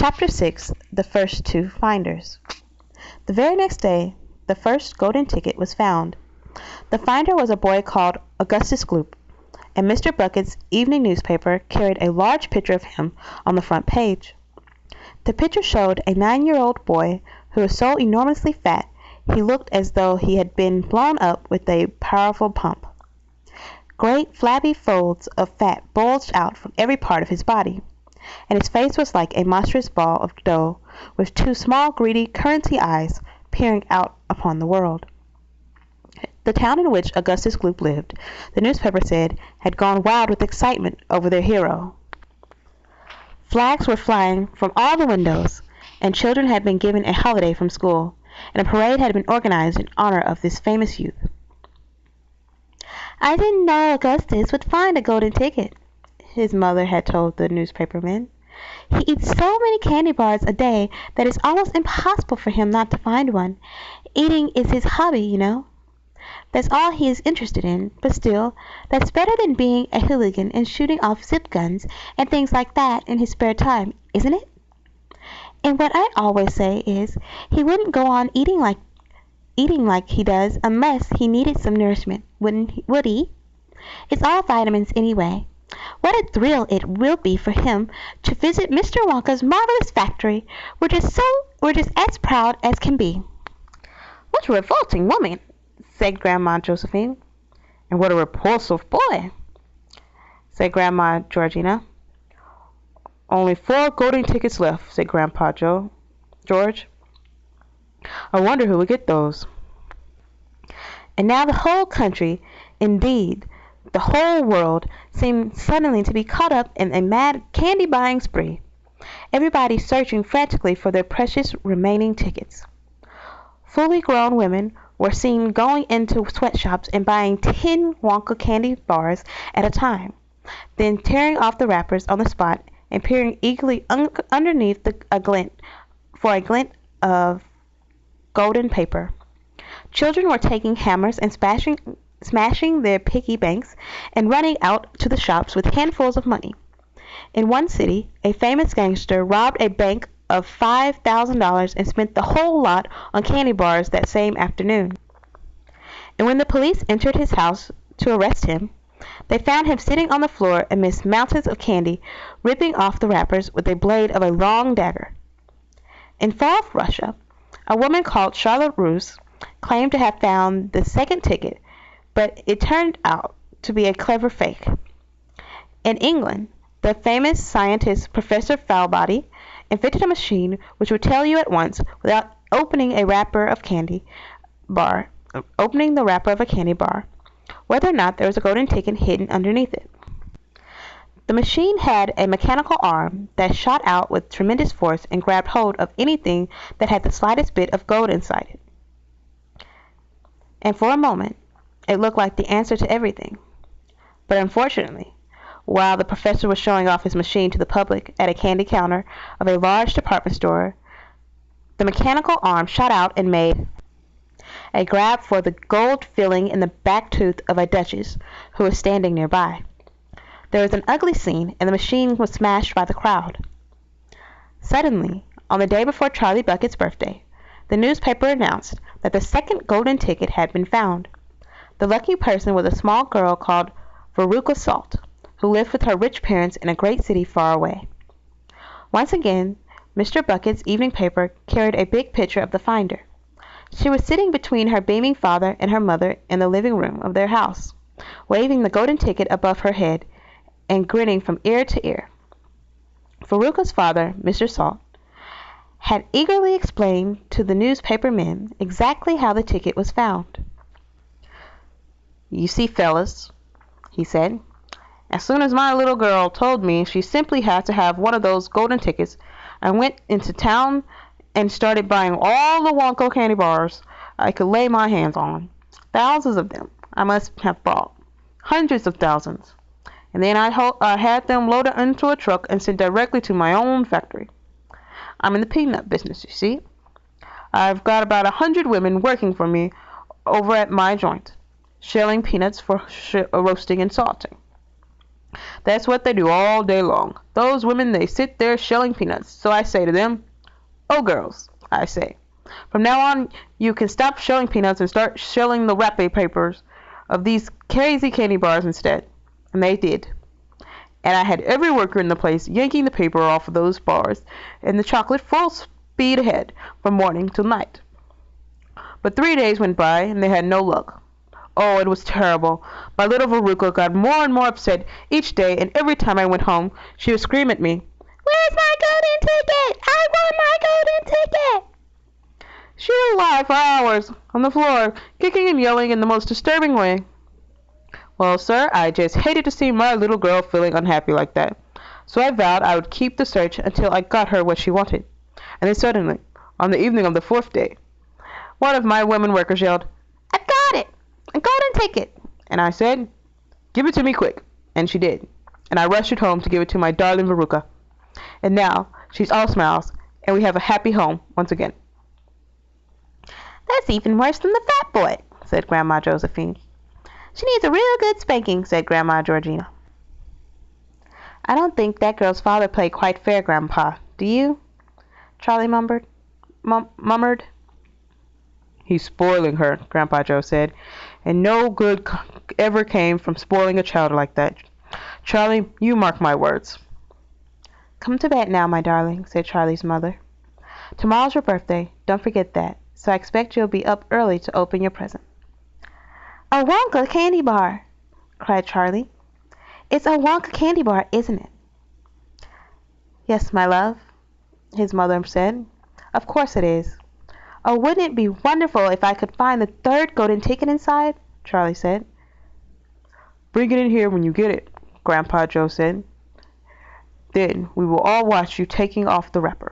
Chapter 6. The First Two Finders. The very next day, the first golden ticket was found. The finder was a boy called Augustus Gloop, and Mr. Bucket's evening newspaper carried a large picture of him on the front page. The picture showed a 9-year-old boy who was so enormously fat he looked as though he had been blown up with a powerful pump. Great flabby folds of fat bulged out from every part of his body, and his face was like a monstrous ball of dough with two small greedy currency eyes peering out upon the world. The town in which Augustus Gloop lived, the newspaper said, had gone wild with excitement over their hero. Flags were flying from all the windows, and children had been given a holiday from school, and a parade had been organized in honor of this famous youth. "I didn't know Augustus would find a golden ticket," his mother had told the newspaperman. "He eats so many candy bars a day that it's almost impossible for him not to find one. Eating is his hobby, you know. That's all he is interested in, but still, that's better than being a hooligan and shooting off zip guns and things like that in his spare time, isn't it? And what I always say is, he wouldn't go on eating like he does unless he needed some nourishment, would he? It's all vitamins anyway. What a thrill it will be for him to visit Mr. Wonka's marvelous factory. We're just as proud as can be." "What a revolting woman," said Grandma Josephine. "And what a repulsive boy," said Grandma Georgina. "Only 4 golden tickets left," said Grandpa George. "I wonder who will get those." And now the whole country, indeed the whole world, seemed suddenly to be caught up in a mad candy-buying spree, everybody searching frantically for their precious remaining tickets. Fully grown women were seen going into sweatshops and buying 10 Wonka candy bars at a time, then tearing off the wrappers on the spot and peering eagerly underneath a glint of golden paper. Children were taking hammers and smashing their piggy banks and running out to the shops with handfuls of money. In one city, a famous gangster robbed a bank of $5,000 and spent the whole lot on candy bars that same afternoon. And when the police entered his house to arrest him, they found him sitting on the floor amidst mountains of candy, ripping off the wrappers with the blade of a long dagger. In far off Russia, a woman called Charlotte Roos claimed to have found the second ticket, but it turned out to be a clever fake. In England, the famous scientist Professor Foulbody invented a machine which would tell you at once, without opening the wrapper of a candy bar, whether or not there was a golden ticket hidden underneath it. The machine had a mechanical arm that shot out with tremendous force and grabbed hold of anything that had the slightest bit of gold inside it. And for a moment, it looked like the answer to everything. But unfortunately, while the professor was showing off his machine to the public at a candy counter of a large department store, the mechanical arm shot out and made a grab for the gold filling in the back tooth of a duchess who was standing nearby. There was an ugly scene, and the machine was smashed by the crowd. Suddenly, on the day before Charlie Bucket's birthday, the newspaper announced that the second golden ticket had been found. The lucky person was a small girl called Veruca Salt, who lived with her rich parents in a great city far away. Once again, Mr. Bucket's evening paper carried a big picture of the finder. She was sitting between her beaming father and her mother in the living room of their house, waving the golden ticket above her head and grinning from ear to ear. Veruca's father, Mr. Salt, had eagerly explained to the newspaper men exactly how the ticket was found. "You see, fellas," he said, "as soon as my little girl told me she simply had to have one of those golden tickets, I went into town and started buying all the Wonka candy bars I could lay my hands on. Thousands of them I must have bought. Hundreds of thousands. And then I had them loaded into a truck and sent directly to my own factory. I'm in the peanut business, you see. I've got about 100 women working for me over at my joint, shelling peanuts for roasting and salting. That's what they do all day long. Those women, they sit there shelling peanuts. So I say to them, oh, girls, I say, from now on, you can stop shelling peanuts and start shelling the wrapping papers of these crazy candy bars instead. And they did. And I had every worker in the place yanking the paper off of those bars and the chocolate full speed ahead from morning till night. But 3 days went by and they had no luck. Oh, it was terrible. My little Veruca got more and more upset each day, and every time I went home, she would scream at me, where's my golden ticket? I want my golden ticket! She would lie for hours on the floor, kicking and yelling in the most disturbing way. Well, sir, I just hated to see my little girl feeling unhappy like that. So I vowed I would keep the search until I got her what she wanted. And then suddenly, on the evening of the 4th day, one of my women workers yelled, I've got it! A golden ticket! And I said, give it to me quick. And she did. And I rushed it home to give it to my darling Veruca. And now she's all smiles, and we have a happy home once again. That's even worse than the fat boy, said Grandma Josephine. She needs a real good spanking, said Grandma Georgina. I don't think that girl's father played quite fair, Grandpa. Do you? Charlie murmured. He's spoiling her, Grandpa Joe said, and no good ever came from spoiling a child like that. Charlie, you mark my words. Come to bed now, my darling, said Charlie's mother. Tomorrow's your birthday. Don't forget that. So I expect you'll be up early to open your present. A Wonka candy bar, cried Charlie. It's a Wonka candy bar, isn't it? Yes, my love, his mother said. Of course it is. Oh, wouldn't it be wonderful if I could find the 3rd golden ticket inside? Charlie said. Bring it in here when you get it, Grandpa Joe said. Then we will all watch you taking off the wrapper.